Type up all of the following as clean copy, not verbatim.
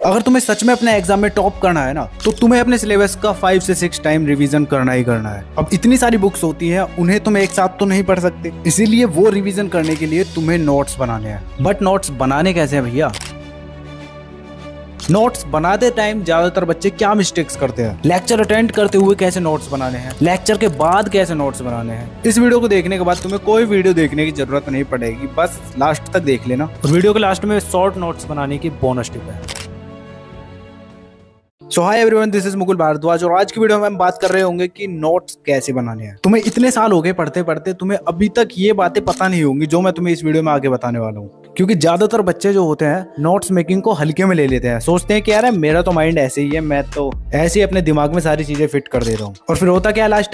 अगर तुम्हें सच में अपने एग्जाम में टॉप करना है ना, तो तुम्हें अपने सिलेबस का 5 से 6 टाइम रिवीजन करना ही करना है। अब इतनी सारी बुक्स होती हैं, उन्हें तुम एक साथ तो नहीं पढ़ सकते, इसीलिए वो रिवीजन करने के लिए तुम्हें नोट्स बनाने हैं। बट नोट्स बनाने कैसे हैं भैया? नोट्स बनाते टाइम ज्यादातर बच्चे क्या मिस्टेक्स करते हैं? लेक्चर अटेंड करते हुए कैसे नोट्स बनाने हैं, लेक्चर के बाद कैसे नोट्स बनाने हैं। इस वीडियो को देखने के बाद तुम्हें कोई वीडियो देखने की जरूरत नहीं पड़ेगी, बस लास्ट तक देख लेना। और वीडियो के लास्ट में शॉर्ट नोट्स बनाने की बोनस टिप है। So hi everyone, this is Mukul Bhardwaj और आज की वीडियो में हम बात कर रहे होंगे कि नोट्स कैसे बनाने हैं। तुम्हें इतने साल हो गए पढ़ते पढ़ते, तुम्हें अभी तक ये बातें पता नहीं होंगी जो मैं तुम्हें इस वीडियो में आगे बताने वाला हूँ। क्योंकि ज्यादातर बच्चे जो होते हैं नोट्स मेकिंग को हल्के में ले लेते हैं, सोचते हैं कि यार मेरा तो माइंड ऐसे ही है, मैं तो ऐसे ही अपने दिमाग में सारी चीजें फिट कर दे रहा हूँ। और फिर होता क्या है, लास्ट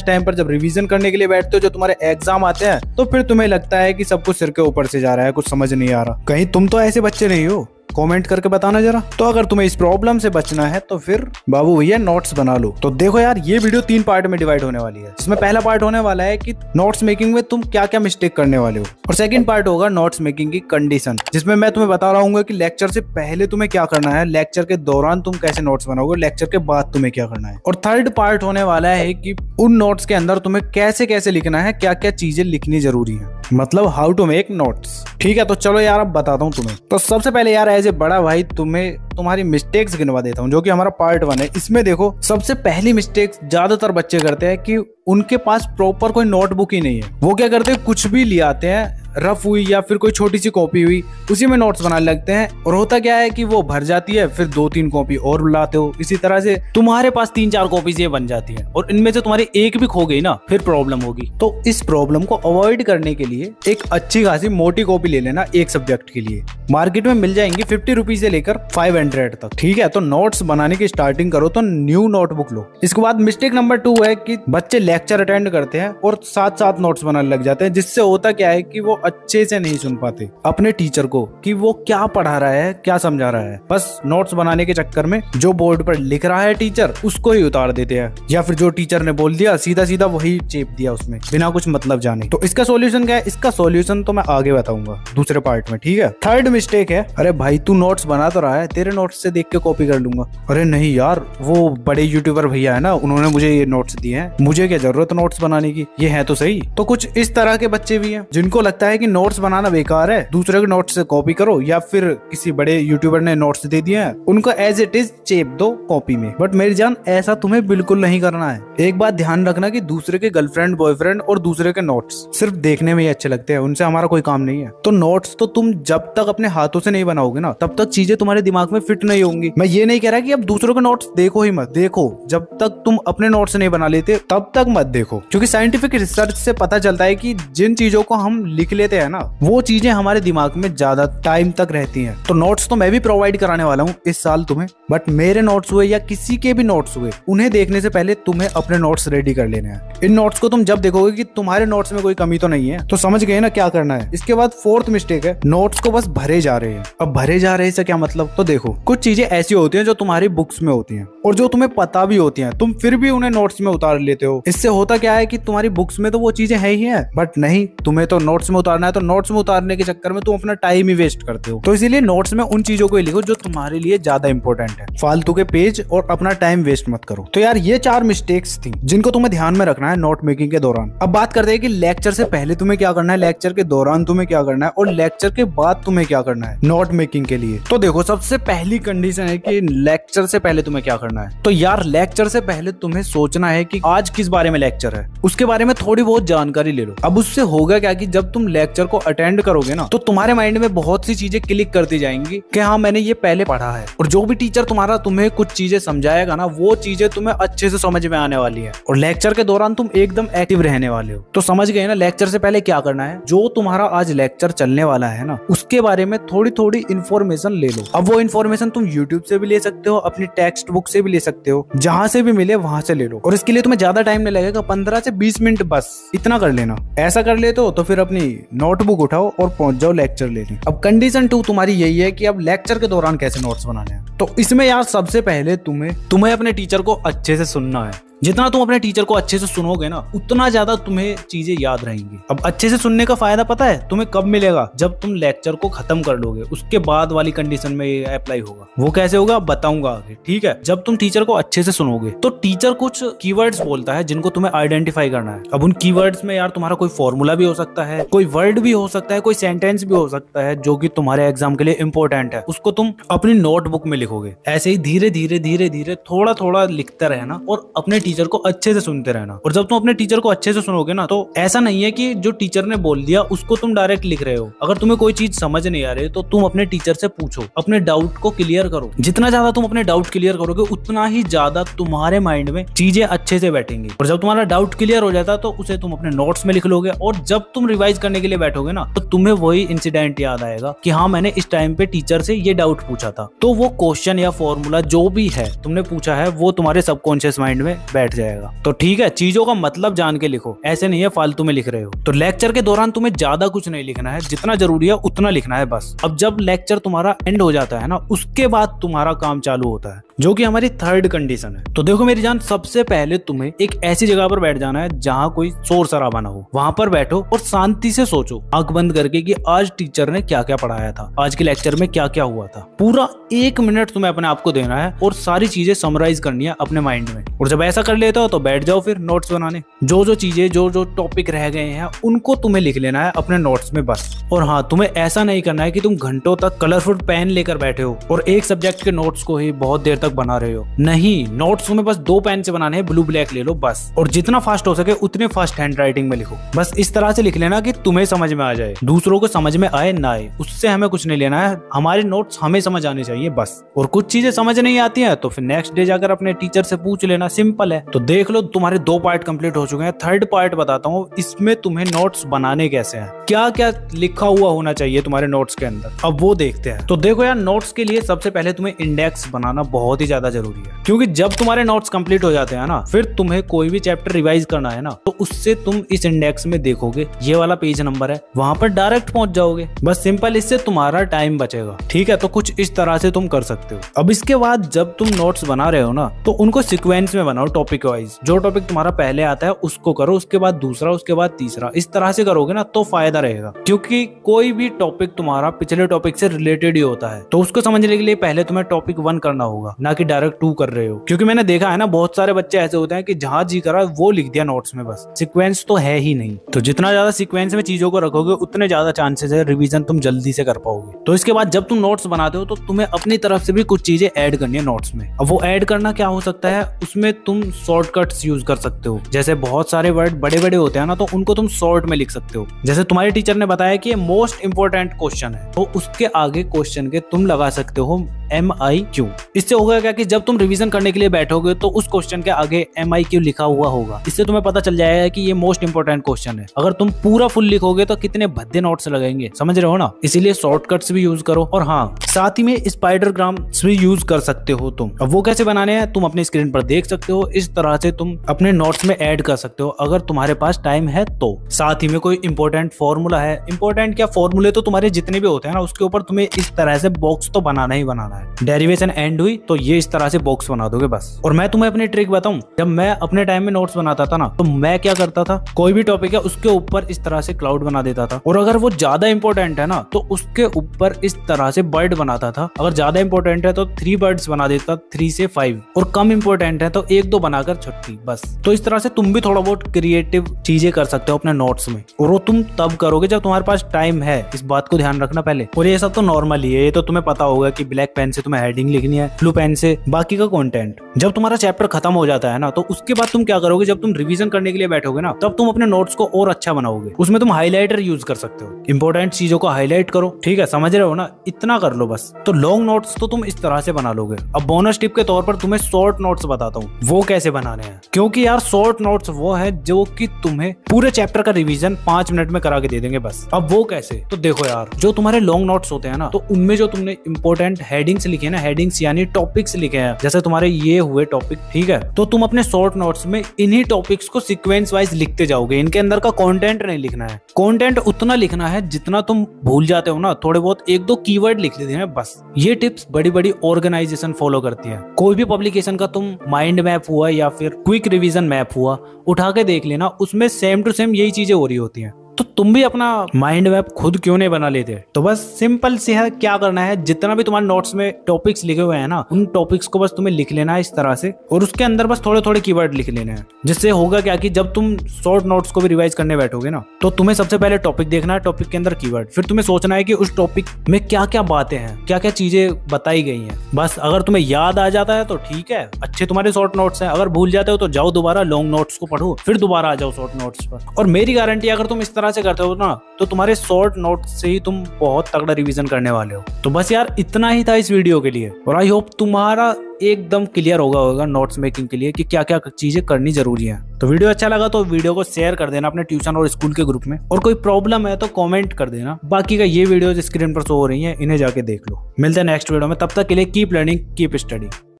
टाइम पर जब रिवीजन करने के लिए बैठते हो, जो तुम्हारे एग्जाम आते हैं, तो फिर तुम्हें लगता है कि सब कुछ सिर के ऊपर से जा रहा है, कुछ समझ नहीं आ रहा। कहीं तुम तो ऐसे बच्चे नहीं हो? कमेंट करके बताना जरा। तो अगर तुम्हें इस प्रॉब्लम से बचना है तो फिर बाबू भैया नोट्स बना लो। तो देखो यार, ये वीडियो 3 पार्ट में डिवाइड होने वाली है। इसमें पहला पार्ट होने वाला है कि नोट्स मेकिंग में तुम क्या क्या मिस्टेक करने वाले हो, और सेकंड पार्ट होगा नोट्स मेकिंग की कंडीशन, जिसमें मैं तुम्हें बता रहा हूँ कि लेक्चर से पहले तुम्हें क्या करना है, लेक्चर के दौरान तुम कैसे नोट्स बनाओगे, लेक्चर के बाद तुम्हें क्या करना है। और थर्ड पार्ट होने वाला है कि उन नोट्स के अंदर तुम्हें कैसे कैसे लिखना है, क्या क्या चीजें लिखनी जरूरी है, मतलब हाउ टू मेक नोट्स। ठीक है, तो चलो यार अब बताता हूँ तुम्हें। तो सबसे पहले यार एज ए बड़ा भाई तुम्हें तुम्हारी मिस्टेक्स गिनवा देता हूँ, जो कि हमारा पार्ट 1 है। इसमें देखो, सबसे पहली मिस्टेक ज्यादातर बच्चे करते हैं कि उनके पास प्रॉपर कोई नोटबुक ही नहीं है। वो क्या करते हैं, कुछ भी ले आते हैं, रफ हुई या फिर कोई छोटी सी कॉपी हुई, उसी में नोट्स बनाने लगते हैं। और होता क्या है कि वो भर जाती है, फिर 2-3 कॉपी और लाते हो। इसी तरह से तुम्हारे पास 3-4 कॉपीज ये बन जाती है, और इनमें से तुम्हारी एक भी खो गई ना, फिर प्रॉब्लम होगी। तो इस प्रॉब्लम को अवॉइड करने के लिए एक अच्छी खासी मोटी कॉपी ले लेना एक सब्जेक्ट के लिए। मार्केट में मिल जाएंगी 50 रुपीज से लेकर 500 तक। ठीक है, तो नोट्स बनाने की स्टार्टिंग करो तो न्यू नोटबुक लो। इसके बाद मिस्टेक नंबर 2 है कि बच्चे लेक्चर अटेंड करते हैं और साथ साथ नोट्स बनाने लग जाते हैं, जिससे होता क्या है कि वो अच्छे से नहीं सुन पाते अपने टीचर को कि वो क्या पढ़ा रहा है, क्या समझा रहा है। बस नोट्स बनाने के चक्कर में जो बोर्ड पर लिख रहा है टीचर, उसको ही उतार देते हैं, या फिर जो टीचर ने बोल दिया सीधा सीधा वही चेप दिया उसमें, बिना कुछ मतलब जाने। तो इसका सॉल्यूशन क्या है? इसका सॉल्यूशन तो मैं आगे बताऊंगा दूसरे पार्ट में। ठीक है, थर्ड मिस्टेक है, अरे भाई तू नोट्स बना तो रहा है, तेरे नोट्स से देख के कॉपी कर लूंगा। अरे नहीं यार, वो बड़े यूट्यूबर भैया है ना, उन्होंने मुझे ये नोट्स दिए हैं, मुझे क्या जरूरत नोट्स बनाने की, ये है तो सही। तो कुछ इस तरह के बच्चे भी हैं जिनको लगता है कि नोट्स बनाना बेकार है, दूसरे के नोट्स से कॉपी करो, या फिर किसी बड़े यूट्यूबर ने नोट्स दे दिए हैं, उनको एज इट इज चेप दो कॉपी में। बट मेरी जान, ऐसा तुम्हें बिल्कुल नहीं करना है। एक बात ध्यान रखना कि दूसरे के गर्लफ्रेंड बॉयफ्रेंड और दूसरे के नोट्स सिर्फ देखने में ही अच्छे लगते हैं, उनसे हमारा कोई काम नहीं है। तो नोट्स तो तुम जब तक अपने हाथों से नहीं बनाओगे ना, तब तक चीजें तुम्हारे दिमाग में फिट नहीं होंगी। मैं ये नहीं कह रहा कि अब दूसरों के नोट्स देखो ही मत, देखो, जब तक तुम अपने नोट्स नहीं बना लेते तब तक मत देखो। क्योंकि साइंटिफिक रिसर्च से पता चलता है कि जिन चीजों को हम लिख लेते हैं ना, वो चीजें हमारे दिमाग में ज्यादा टाइम तक रहती हैं। तो नोट्स तो मैं भी प्रोवाइड कराने वाला हूँ इस साल तुम्हें, बट मेरे नोट्स हुए या किसी के भी नोट्स हुए, उन्हें देखने से पहले तुम्हें अपने नोट्स रेडी कर लेने हैं। इन नोट्स को तुम जब देखोगे कि तुम्हारे नोट्स में कोई कमी तो नहीं है, तो समझ गए ना क्या करना है। इसके बाद फोर्थ मिस्टेक है, नोट्स को बस भरे जा रहे हैं। अब भरे जा रहे से क्या मतलब? तो देखो, कुछ चीजें ऐसी होती हैं जो तुम्हारी बुक्स में होती हैं और जो तुम्हें पता भी होती हैं, तुम फिर भी उन्हें नोट्स में उतार लेते हो। इससे होता क्या है कि तुम्हारी बुक्स में तो वो चीजें है ही है, बट नहीं, तुम्हें तो नोट्स में उतारना है। तो नोट्स में उतारने के चक्कर में तुम अपना टाइम ही वेस्ट करते हो। तो इसीलिए नोट्स में उन चीजों को लिखो जो तुम्हारे लिए ज्यादा इंपॉर्टेंट है, फालतू के पेज और अपना टाइम वेस्ट मत करो। तो यार ये 4 मिस्टेक्स थी जिनको तुम्हें ध्यान में रखना है नोट मेकिंग के दौरान। अब बात करते हैं कि लेक्चर से पहले तुम्हें क्या करना है, लेक्चर के दौरान तुम्हें क्या करना है, और लेक्चर के बाद तुम्हें क्या करना है नोट मेकिंग के लिए। तो देखो, सबसे पहली कंडीशन है कि लेक्चर से पहले तुम्हें क्या करना है। तो यार लेक्चर से पहले तुम्हें सोचना है कि आज किस बारे में लेक्चर है, उसके बारे में थोड़ी बहुत जानकारी ले लो। अब उससे होगा क्या कि जब तुम लेक्चर को अटेंड करोगे ना, तो तुम्हारे माइंड में बहुत सी चीजें क्लिक करती जाएंगी कि हाँ मैंने ये पहले पढ़ा है। और जो भी टीचर तुम्हारा तुम्हें कुछ चीजें समझाएगा ना, वो चीजें तुम्हें अच्छे से समझ में आने वाली है, और लेक्चर के दौरान तुम एकदम एक्टिव रहने वाले हो। तो समझ गए ना लेक्चर से पहले क्या करना है। जो तुम्हारा आज लेक्चर चलने वाला है ना, उसके बारे में थोड़ी थोड़ी इन्फॉर्मेशन ले लो। अब वो इन्फॉर्मेशन तुम यूट्यूब से भी ले सकते हो, अपनी टेक्स्ट बुक से भी ले सकते हो, जहां से भी मिले वहां से ले लो। और इसके लिए तुम्हें ज्यादा टाइम नहीं लगेगा, 15 से 20 मिनट बस इतना कर लेना। ऐसा कर लेते हो तो फिर अपनी नोटबुक उठाओ और पहुंच जाओ लेक्चर लेने। अब कंडीशन 2 तुम्हारी यही है कि अब लेक्चर के दौरान कैसे नोट्स बनाने हैं। तो इसमें यार सबसे पहले तुम्हें अपने टीचर को अच्छे से सुनना है। जितना तुम अपने टीचर को अच्छे से सुनोगे ना, उतना ज्यादा तुम्हें चीजें याद रहेंगी। अब अच्छे से सुनने का फायदा पता है तुम्हें कब मिलेगा? जब तुम लेक्चर को खत्म कर लोगे, उसके बाद वाली कंडीशन में ये अप्लाई होगा। वो कैसे होगा बताऊंगा आगे, ठीक है। जब तुम टीचर को अच्छे से सुनोगे तो टीचर कुछ कीवर्ड्स बोलता है जिनको तुम्हें आइडेंटिफाई करना है। अब उन कीवर्ड्स में यार तुम्हारा कोई फॉर्मूला भी हो सकता है, कोई वर्ड भी हो सकता है, कोई सेंटेंस भी हो सकता है जो कि तुम्हारे एग्जाम के लिए इंपॉर्टेंट है। उसको तुम अपनी नोटबुक में लिखोगे। ऐसे ही धीरे धीरे धीरे धीरे थोड़ा थोड़ा लिखते रहना और अपने टीचर को अच्छे से सुनते रहना। और जब तुम अपने टीचर को अच्छे से सुनोगे ना, तो ऐसा नहीं है कि जो टीचर ने बोल दिया उसको तुम डायरेक्ट लिख रहे हो। अगर तुम्हें कोई चीज समझ नहीं आ रही तो तुम अपने टीचर से पूछो, अपने डाउट को क्लियर करो। जितना ज्यादा तुम अपने डाउट क्लियर करोगे उतना ही ज्यादा तुम्हारे माइंड में चीजें अच्छे से बैठेंगी। और जब तुम्हारा डाउट क्लियर हो जाता तो उसे तुम अपने नोट्स में लिख लोगे। और जब तुम रिवाइज करने के लिए बैठोगे ना, तो तुम्हें वही इंसिडेंट याद आएगा कि हाँ मैंने इस टाइम पे टीचर से ये डाउट पूछा था। तो वो क्वेश्चन या फॉर्मूला जो भी है तुमने पूछा है वो तुम्हारे सबकॉन्शियस माइंड में बैठ जाएगा। तो ठीक है, चीजों का मतलब जान के लिखो, ऐसे नहीं है फालतू में लिख रहे हो। तो लेक्चर के दौरान तुम्हें ज्यादा कुछ नहीं लिखना है, जितना जरूरी है उतना लिखना है बस। अब जब लेक्चर तुम्हारा एंड हो जाता है ना, उसके बाद तुम्हारा काम चालू होता है, जो कि हमारी थर्ड कंडीशन है। तो देखो मेरी जान, सबसे पहले तुम्हें एक ऐसी जगह पर बैठ जाना है जहां कोई शोर शराबा ना हो। वहां पर बैठो और शांति से सोचो, आंख बंद करके, कि आज टीचर ने क्या क्या पढ़ाया था, आज के लेक्चर में क्या क्या हुआ था। पूरा 1 मिनट तुम्हें अपने आप को देना है और सारी चीजें समराइज करनी है अपने माइंड में। और जब ऐसा कर लेते हो तो बैठ जाओ फिर नोट्स बनाने। जो जो चीजें, जो जो टॉपिक रह गए हैं उनको तुम्हें लिख लेना है अपने नोट्स में बस। और हाँ, तुम्हें ऐसा नहीं करना है कि तुम घंटों तक कलरफुल पेन लेकर बैठे हो और एक सब्जेक्ट के नोट्स को ही बहुत देर तक बना रहे हो। नहीं, नोट्स तुम्हें बस 2 पेन से बनाने हैं, ब्लू ब्लैक ले लो बस। और जितना फास्ट हो सके उतने फास्ट हैंड राइटिंग में लिखो। बस इस तरह से लिख लेना कि तुम्हें समझ में आ जाए, दूसरों को समझ में आए ना आए, उससे हमें कुछ नहीं लेना है। हमारे नोट्स हमें समझ आने चाहिए बस। और कुछ चीजें समझ नहीं आती हैं तो फिर नेक्स्ट डे जाकर अपने टीचर से पूछ लेना, सिंपल है। तो देख लो, तुम्हारे 2 पार्ट कंप्लीट हो चुके हैं। थर्ड पार्ट बताता हूँ, इसमें तुम्हें नोट्स बनाने कैसे हैं, क्या क्या लिखा हुआ होना चाहिए तुम्हारे नोट्स के अंदर, अब वो देखते हैं। तो देखो यार, नोट्स के लिए सबसे पहले तुम्हें इंडेक्स बनाना बहुत ही ज्यादा जरूरी है, क्योंकि जब तुम्हारे नोट्स कंप्लीट हो जाते हैं ना, फिर तुम्हें कोई भी चैप्टर रिवाइज करना है ना, तो उससे तुम इस इंडेक्स में देखोगे ये वाला पेज नंबर है, वहां पर डायरेक्ट पहुंच जाओगे बस। सिंपल, इससे तुम्हारा टाइम बचेगा। ठीक है, तो कुछ इस तरह से तुम कर सकते हो। अब इसके बाद जब तुम नोट्स बना रहे हो ना, तो उनको सीक्वेंस में बनाओ, टॉपिक वाइज। जो टॉपिक तुम्हारा पहले आता है उसको करो, उसके बाद दूसरा, उसके बाद तीसरा। इस तरह से करोगे ना तो फायदा रहेगा, क्योंकि कोई भी टॉपिक तुम्हारा पिछले टॉपिक से रिलेटेड ही होता है। तो उसको समझने के लिए पहले तुम्हें टॉपिक 1 करना होगा, ना कि डायरेक्ट 2 कर रहे हो। क्योंकि मैंने देखा है ना, बहुत सारे बच्चे ऐसे होते हैं कि जहां जी करा वो लिख दिया नोट्स में, बस सीक्वेंस तो है ही नहीं। तो जितना ज्यादा सीक्वेंस में चीजों को रखोगे उतने ज्यादा चांसेस है रिवीजन तुम जल्दी से कर पाओगे। तो इसके बाद जब तुम नोट्स बनाते हो तो तुम्हें अपनी तरफ से भी कुछ चीजें ऐड करनी है नोट्स में। अब वो ऐड करना क्या हो सकता है, उसमें तुम शॉर्टकट्स यूज कर सकते हो। जैसे बहुत सारे वर्ड बड़े बड़े होते हैं ना, तो उनको तुम शॉर्ट में लिख सकते हो। जैसे तुम्हारे टीचर ने बताया कि ये मोस्ट इंपोर्टेंट क्वेश्चन है, तो उसके आगे क्वेश्चन के तुम लगा सकते हो MIQ। इससे होगा क्या कि जब तुम रिवीजन करने के लिए बैठोगे तो उस क्वेश्चन के आगे MIQ लिखा हुआ होगा। इससे तुम्हें पता चल जाएगा कि ये मोस्ट इंपोर्टेंट क्वेश्चन है। अगर तुम पूरा फुल लिखोगे तो कितने भद्दे नोट्स लगेंगे, समझ रहे हो ना। इसीलिए शॉर्टकट्स भी यूज करो। और हाँ, साथ ही में स्पाइडरग्राम्स भी यूज कर सकते हो तुम। अब वो कैसे बनाने हैं तुम अपनी स्क्रीन पर देख सकते हो। इस तरह से तुम अपने नोट्स में ऐड कर सकते हो अगर तुम्हारे पास टाइम है तो। साथ ही में कोई इंपॉर्टेंट फॉर्मूला है, इंपॉर्टेंट क्या फॉर्मूले तो तुम्हारे जितने भी होते हैं ना, उसके ऊपर तुम्हें इस तरह से बॉक्स तो बनाना ही बनाना है। डेरिवेशन एंड हुई तो ये इस तरह से बॉक्स बना दोगे बस। और मैं तुम्हें अपनी ट्रिक बताऊं, जब मैं अपने टाइम में नोट्स बनाता था ना, तो मैं क्या करता था, कोई भी टॉपिक है उसके ऊपर इस तरह से क्लाउड बना देता था। और अगर वो ज्यादा इंपॉर्टेंट है ना, तो उसके ऊपर इस तरह से बर्ड बनाता था। अगर ज्यादा इंपॉर्टेंट है तो 3 बर्ड्स बना देता, 3 से 5। और कम इंपॉर्टेंट है तो 1-2 बनाकर छुट्टी बस। तो इस तरह से तुम भी थोड़ा बहुत क्रिएटिव चीजें कर सकते हो अपने नोट्स में। और वो तुम तब करोगे जब तुम्हारे पास टाइम है, इस बात को ध्यान रखना पहले। और ये सब तो नॉर्मल ही है, ये तो तुम्हें पता होगा कि ब्लैक पेन से तुम्हें हेडिंग लिखनी है, ब्लू पेन से बाकी का कंटेंट। जब तुम्हारा चैप्टर खत्म हो जाता है ना, तो उसके बाद तुम क्या करोगे, जब तुम रिवीजन करने के लिए बैठोगे ना, तब तुम अपने नोट्स को और अच्छा बनाओगे। उसमें तुम हाईलाइटर यूज कर सकते हो, इंपॉर्टेंट चीजों को हाईलाइट करो। ठीक है, समझ रहे हो ना, इतना कर लो बस। तो लॉन्ग नोट्स तो तुम इस तरह से बना लोगे। अब बोनस टिप के तौर पर तुम्हें शॉर्ट नोट्स बताता हूँ वो कैसे बनाने हैं। क्योंकि यार शॉर्ट नोट्स वो है जो कि तुम्हें पूरे चैप्टर का रिवीजन 5 मिनट में करा के दे देंगे बस। अब वो कैसे, तो देखो यार, जो तुम्हारे लॉन्ग नोट्स होते हैं ना, तो उनमें जो तुमने इंपॉर्टेंट हेडिंग्स लिखे ना, हेडिंग्स यानी टॉपिक टॉपिक्स लिखे हैं, जैसे तुम्हारे ये हुए टॉपिक, ठीक है, तो तुम अपने शॉर्ट नोट्स में इन्हीं टॉपिक्स को सीक्वेंस वाइज लिखते जाओगे। इनके अंदर का कंटेंट नहीं लिखना है, कंटेंट उतना लिखना है जितना तुम भूल जाते हो ना, थोड़े बहुत एक दो कीवर्ड लिख लेते हैं बस। ये टिप्स बड़ी बड़ी ऑर्गेनाइजेशन फॉलो करती है। कोई भी पब्लिकेशन का तुम माइंड मैप हुआ या फिर क्विक रिवीजन मैप हुआ, उठा के देख लेना, उसमें सेम टू सेम यही चीजें हो रही होती हैं। तो तुम भी अपना माइंड मैप खुद क्यों नहीं बना लेते? तो बस सिंपल से है, क्या करना है, जितना भी तुम्हारे नोट्स में टॉपिक्स लिखे हुए हैं ना, उन टॉपिक्स को बस तुम्हें लिख लेना है इस तरह से, और उसके अंदर बस थोड़े थोड़े कीवर्ड लिख लेने हैं। जिससे होगा क्या कि जब तुम शॉर्ट नोट्स को भी रिवाइज करने बैठोगे ना, तो तुम्हें सबसे पहले टॉपिक देखना है, टॉपिक के अंदर कीवर्ड, फिर तुम्हें सोचना है कि उस टॉपिक में क्या क्या बातें हैं, क्या क्या चीजें बताई गई हैं। बस अगर तुम्हें याद आ जाता है तो ठीक है, अच्छे तुम्हारे शॉर्ट नोट्स हैं। अगर भूल जाते हो तो जाओ दोबारा लॉन्ग नोट्स को पढ़ो, फिर दोबारा आ जाओ शॉर्ट नोट्स पर। और मेरी गारंटी, अगर तुम इस तरह से करते हो ना, तो तुम्हारे शॉर्ट नोट से ही तुम बहुत तगड़ा रिवीजन करने वाले हो। तो बस यार इतना ही था इस वीडियो के लिए, और आई होप तुम्हारा एकदम क्लियर होगा नोट्स मेकिंग के लिए कि क्या क्या चीजें करनी जरूरी है। तो वीडियो अच्छा लगा तो वीडियो को शेयर कर देना अपने ट्यूशन और स्कूल के ग्रुप में, और कोई प्रॉब्लम है तो कमेंट कर देना। बाकी का ये वीडियो स्क्रीन पर शो हो रही है, इन्हें जाके देख लो। मिलते हैं नेक्स्ट वीडियो में, तब तक के लिए कीप लर्निंग कीप स्टडी।